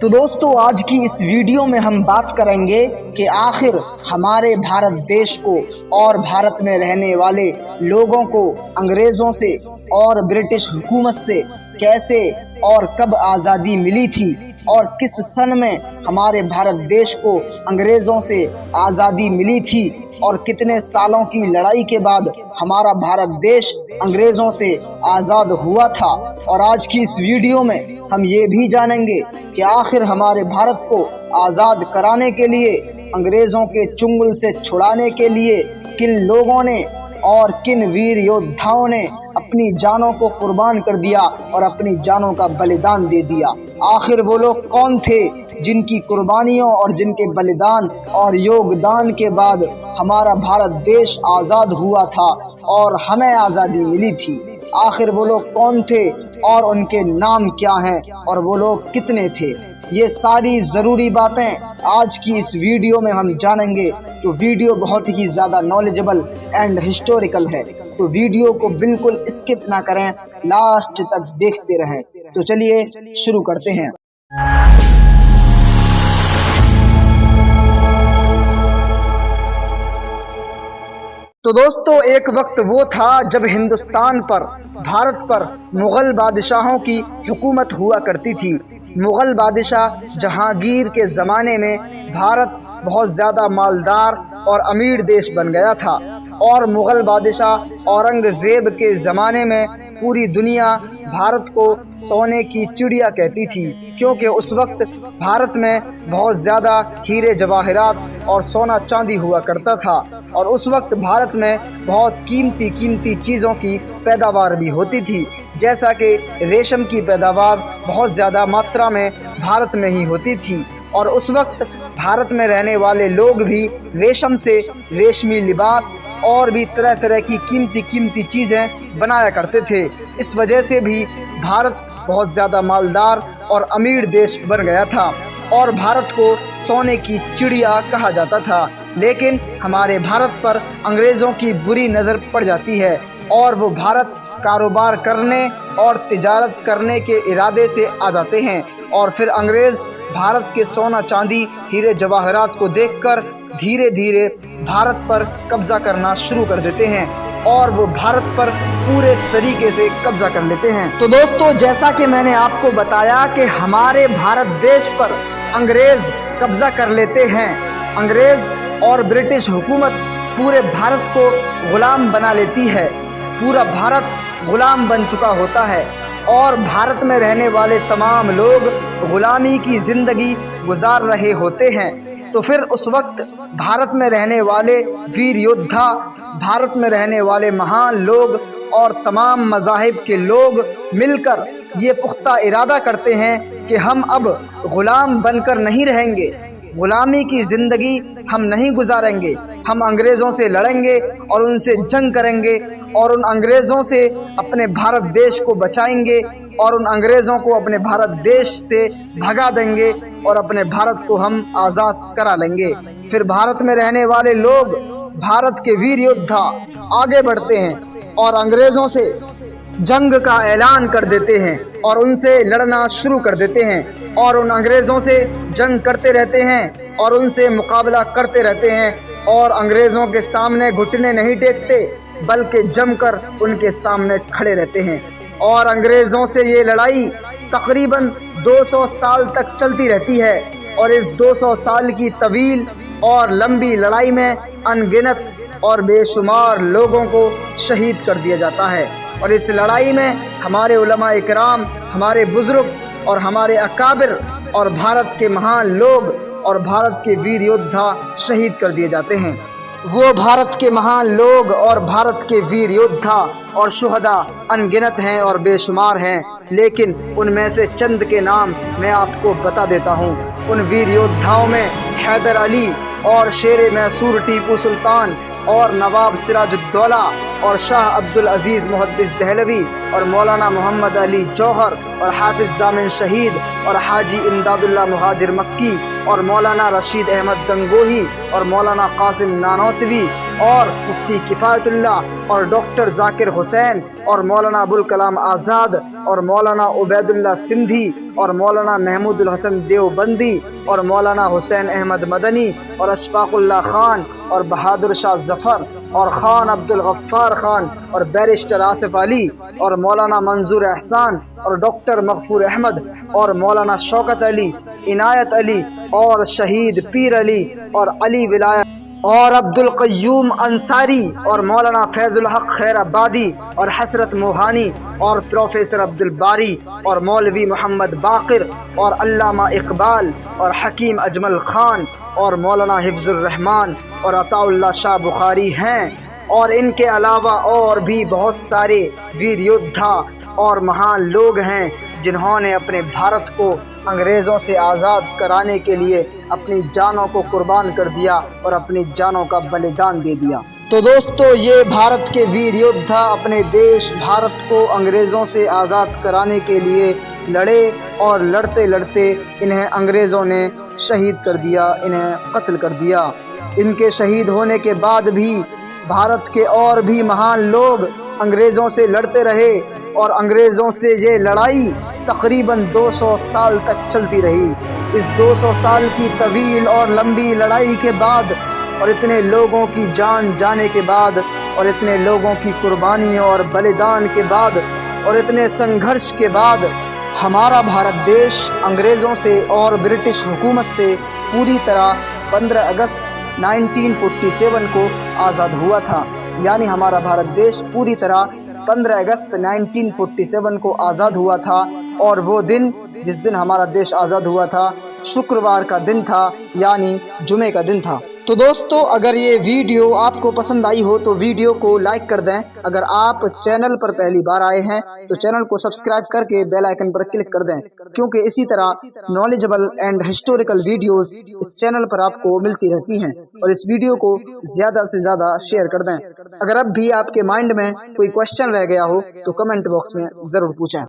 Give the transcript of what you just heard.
تو دوستو آج کی اس ویڈیو میں ہم بات کریں گے کہ آخر ہمارے بھارت دیش کو اور بھارت میں رہنے والے لوگوں کو انگریزوں سے اور برٹش حکومت سے کیسے اور کب آزادی ملی تھی اور کس سن میں ہمارے بھارت دیش کو انگریزوں سے آزادی ملی تھی اور کتنے سالوں کی لڑائی کے بعد ہمارا بھارت دیش انگریزوں سے آزاد ہوا تھا۔ اور آج کی اس ویڈیو میں ہم یہ بھی جانیں گے کہ آخر ہمارے بھارت کو آزاد کرانے کے لیے انگریزوں کے چنگل سے چھڑانے کے لیے کن لوگوں نے اور کن ویر یودھاؤں نے اپنی جانوں کو قربان کر دیا اور اپنی جانوں کا بلیدان دے دیا۔ آخر وہ لوگ کون تھے جن کی قربانیوں اور جن کے بلیدان اور یوگدان کے بعد ہمارا بھارت دیش آزاد ہوا تھا اور ہمیں آزادی ملی تھی؟ آخر وہ لوگ کون تھے اور ان کے نام کیا ہیں اور وہ لوگ کتنے تھے؟ یہ ساری ضروری باتیں آج کی اس ویڈیو میں ہم جانیں گے۔ تو ویڈیو بہت ہی زیادہ نالجبل اینڈ ہسٹوریکل ہے، تو ویڈیو کو بالکل اسکپ نہ کریں، لاسٹ تک دیکھتے رہیں۔ تو چلیے شروع کرتے ہیں۔ تو دوستو ایک وقت وہ تھا جب ہندوستان پر، بھارت پر مغل بادشاہوں کی حکومت ہوا کرتی تھی۔ مغل بادشاہ جہانگیر کے زمانے میں بھارت بہت زیادہ مالدار اور امیر دیش بن گیا تھا، اور مغل بادشاہ اورنگزیب کے زمانے میں پوری دنیا بھارت کو سونے کی چڑیا کہتی تھی، کیونکہ اس وقت بھارت میں بہت زیادہ ہیرے جواہرات اور سونا چاندی ہوا کرتا تھا، اور اس وقت بھارت میں بہت قیمتی چیزوں کی پیداوار بھی ہوتی تھی، جیسا کہ ریشم کی پیداوار بہت زیادہ ماترا میں بھارت میں ہی ہوتی تھی، اور اس وقت بھارت میں رہنے والے لوگ بھی ریشم سے ریشمی لباس اور بھی طرح طرح کی قیمتی چیزیں بنایا کرتے تھے۔ اس وجہ سے بھی بھارت بہت زیادہ مالدار اور امیر دیش بن گیا تھا، اور بھارت کو سونے کی چڑیا کہا جاتا تھا۔ لیکن ہمارے بھارت پر انگریزوں کی بری نظر پڑ جاتی ہے، اور وہ بھارت کاروبار کرنے اور تجارت کرنے کے ارادے سے آ جاتے ہیں، اور پھر انگریز بھارت کے سونا چاندی ہیرے جواہرات کو دیکھ کر دھیرے دھیرے بھارت پر قبضہ کرنا شروع کر دیتے ہیں، اور وہ بھارت پر پورے طریقے سے قبضہ کر لیتے ہیں۔ تو دوستو جیسا کہ میں نے آپ کو بتایا کہ ہمارے بھارت دیش پر انگریز قبضہ کر لیتے ہیں، انگریز اور برٹش حکومت پورے بھارت کو غلام بنا لیتی ہے، پورا بھارت غلام بن چکا ہوتا ہے، اور بھارت میں رہنے والے تمام لوگ غلامی کی زندگی گزار رہے ہوتے ہیں۔ تو پھر اس وقت بھارت میں رہنے والے ویر یودھا، بھارت میں رہنے والے مہان لوگ اور تمام مذاہب کے لوگ مل کر یہ پختہ ارادہ کرتے ہیں کہ ہم اب غلام بن کر نہیں رہیں گے، غلامی کی زندگی ہم نہیں گزاریں گے، ہم انگریزوں سے لڑیں گے اور ان سے جنگ کریں گے، اور ان انگریزوں سے اپنے بھارت دیش کو بچائیں گے، اور ان انگریزوں کو اپنے بھارت دیش سے بھگا دیں گے، اور اپنے بھارت کو ہم آزاد کرا لیں گے۔ پھر بھارت میں رہنے والے لوگ، بھارت کے ویر یودھا آگے بڑھتے ہیں اور انگریزوں سے جنگ کا اعلان کر دیتے ہیں، اور ان سے لڑنا شروع کر دیتے ہیں، اور ان انگریزوں سے جنگ کرتے رہتے ہیں اور ان سے مقابلہ کرتے رہتے ہیں، اور انگریزوں کے سامنے گھٹنے نہیں ٹیکتے بلکہ جم کر ان کے سامنے کھڑے رہتے ہیں، اور انگریزوں سے یہ لڑائی تقریباً 200 سال تک چلتی رہتی ہے، اور اس 200 سال کی طویل اور لمبی لڑائی میں ان گنت اور بے شمار لوگوں کو شہید کر دیا جاتا ہے، اور اس لڑائی میں ہمارے علماء اکرام، ہمارے بزرگ اور ہمارے اکابر اور بھارت کے مہان لوگ اور بھارت کے ویر یودھا شہید کر دیے جاتے ہیں۔ وہ بھارت کے مہان لوگ اور بھارت کے ویر یودھا اور شہداء ان گنت ہیں اور بے شمار ہیں، لیکن ان میں سے چند کے نام میں آپ کو بتا دیتا ہوں۔ ان ویر یودھاؤں میں حیدر علی اور شیر میسور ٹیپو سلطان اور نواب سراج الدولہ اور شاہ عبد العزیز محدث دہلوی اور مولانا محمد علی جوہر اور حافظ ضامن شہید اور حاجی امداد اللہ مہاجر مکی اور مولانا رشید احمد گنگوہی اور مولانا قاسم نانوتوی اور مفتی کفایت اللہ اور ڈاکٹر ذاکر حسین اور مولانا ابوالکلام آزاد اور مولانا عبید اللہ سندھی اور مولانا محمود الحسن دیوبندی اور مولانا حسین احمد مدنی اور اشفاق اللہ خان اور بہادر شاہ ظفر اور خان عبد الغفار خان اور بیرسٹر آصف علی اور مولانا منظور احسان اور ڈاکٹر مغفور احمد اور مولانا شوکت علی، عنایت علی اور شہید پیر علی اور علی ولایت اور عبد القیوم انصاری اور مولانا فیض الحق خیر آبادی اور حسرت موہانی اور پروفیسر عبد الباری اور مولوی محمد باقر اور علامہ اقبال اور حکیم اجمل خان اور مولانا حفظ الرحمان اور عطاء اللہ شاہ بخاری ہیں، اور ان کے علاوہ اور بھی بہت سارے ویر یودھا اور مہان لوگ ہیں جنہوں نے اپنے بھارت کو انگریزوں سے آزاد کرانے کے لیے اپنی جانوں کو قربان کر دیا اور اپنی جانوں کا بلیدان دے دیا۔ تو دوستو، یہ بھارت کے ویر یودھا اپنے دیش بھارت کو انگریزوں سے آزاد کرانے کے لیے لڑے، اور لڑتے لڑتے انہیں انگریزوں نے شہید کر دیا، انہیں قتل کر دیا۔ ان کے شہید ہونے کے بعد بھی بھارت کے اور بھی مہان لوگ انگریزوں سے لڑتے رہے، اور انگریزوں سے یہ لڑائی تقریباً 200 سال تک چلتی رہی۔ اس 200 سال کی طویل اور لمبی لڑائی کے بعد، اور اتنے لوگوں کی جان جانے کے بعد، اور اتنے لوگوں کی قربانیوں اور بلیدان کے بعد، اور اتنے سنگھرش کے بعد، ہمارا بھارت دیش انگریزوں سے اور برٹش حکومت سے پوری طرح 15 اگست 1947 کو آزاد ہوا تھا۔ یعنی ہمارا بھارت دیش پوری طرح 15 اگست 1947 کو آزاد ہوا تھا، اور وہ دن جس دن ہمارا دیش آزاد ہوا تھا شکروار کا دن تھا، یعنی جمعے کا دن تھا۔ تو دوستو، اگر یہ ویڈیو آپ کو پسند آئی ہو تو ویڈیو کو لائک کر دیں۔ اگر آپ چینل پر پہلی بار آئے ہیں تو چینل کو سبسکرائب کر کے بیل آئیکن پر کلک کر دیں، کیونکہ اسی طرح نالجبل اینڈ ہسٹوریکل ویڈیوز اس چینل پر آپ کو ملتی رہتی ہیں، اور اس ویڈیو کو زیادہ سے زیادہ شیئر کر دیں۔ اگر اب بھی آپ کے مائنڈ میں کوئی کوشچن رہ گیا ہو تو کمنٹ باکس میں ضرور پوچھیں۔